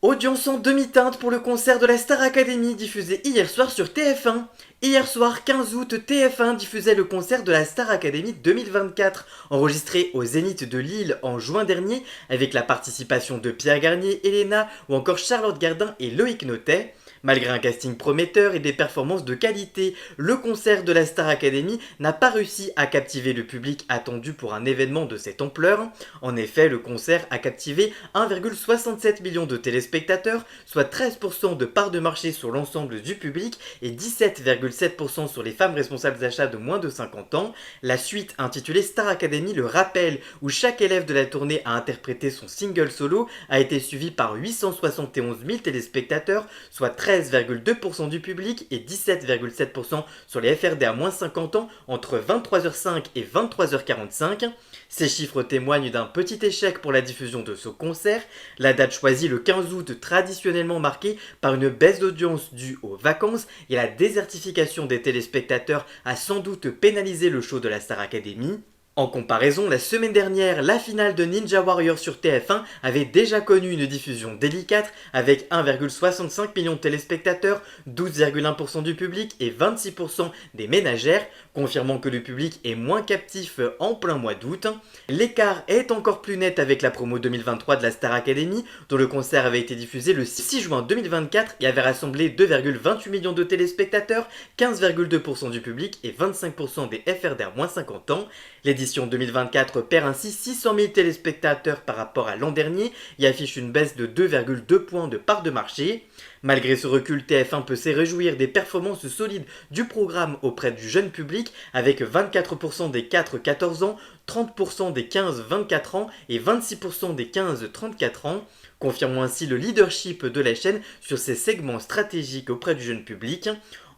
Audience en demi-teinte pour le concert de la Star Academy diffusé hier soir sur TF1. Hier soir, 15 août, TF1 diffusait le concert de la Star Academy 2024, enregistré au Zénith de Lille en juin dernier, avec la participation de Pierre Garnier, Elena ou encore Charlotte Gardin et Loïc Notet. Malgré un casting prometteur et des performances de qualité, le concert de la Star Academy n'a pas réussi à captiver le public attendu pour un événement de cette ampleur. En effet, le concert a captivé 1,67 million de téléspectateurs, soit 13% de part de marché sur l'ensemble du public et 17,7% sur les femmes responsables d'achat de moins de 50 ans. La suite, intitulée Star Academy le rappel, où chaque élève de la tournée a interprété son single solo, a été suivie par 871 000 téléspectateurs, soit 13,2% du public et 17,7% sur les FRD à moins 50 ans entre 23h05 et 23h45. Ces chiffres témoignent d'un petit échec pour la diffusion de ce concert. La date choisie le 15 août, traditionnellement marquée par une baisse d'audience due aux vacances et la désertification des téléspectateurs, a sans doute pénalisé le show de la Star Academy. En comparaison, la semaine dernière, la finale de Ninja Warrior sur TF1 avait déjà connu une diffusion délicate avec 1,65 million de téléspectateurs, 12,1% du public et 26% des ménagères, confirmant que le public est moins captif en plein mois d'août. L'écart est encore plus net avec la promo 2023 de la Star Academy, dont le concert avait été diffusé le 6 juin 2024 et avait rassemblé 2,28 millions de téléspectateurs, 15,2% du public et 25% des FRDR-50 ans. L'édition 2024 perd ainsi 600 000 téléspectateurs par rapport à l'an dernier et affiche une baisse de 2,2 points de part de marché. Malgré ce recul, TF1 peut se réjouir des performances solides du programme auprès du jeune public avec 24% des 4-14 ans, 30% des 15-24 ans et 26% des 15-34 ans, confirmant ainsi le leadership de la chaîne sur ces segments stratégiques auprès du jeune public.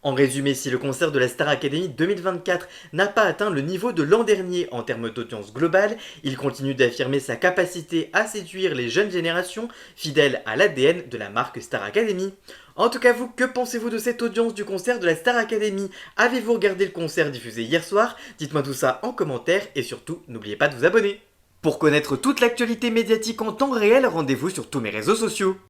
En résumé, si le concert de la Star Academy 2024 n'a pas atteint le niveau de l'an dernier en termes d'audience globale, il continue d'affirmer sa capacité à séduire les jeunes générations, fidèles à l'ADN de la marque Star Academy. En tout cas, vous, que pensez-vous de cette audience du concert de la Star Academy? Avez-vous regardé le concert diffusé hier soir? Dites-moi tout ça en commentaire et surtout, n'oubliez pas de vous abonner. Pour connaître toute l'actualité médiatique en temps réel, rendez-vous sur tous mes réseaux sociaux.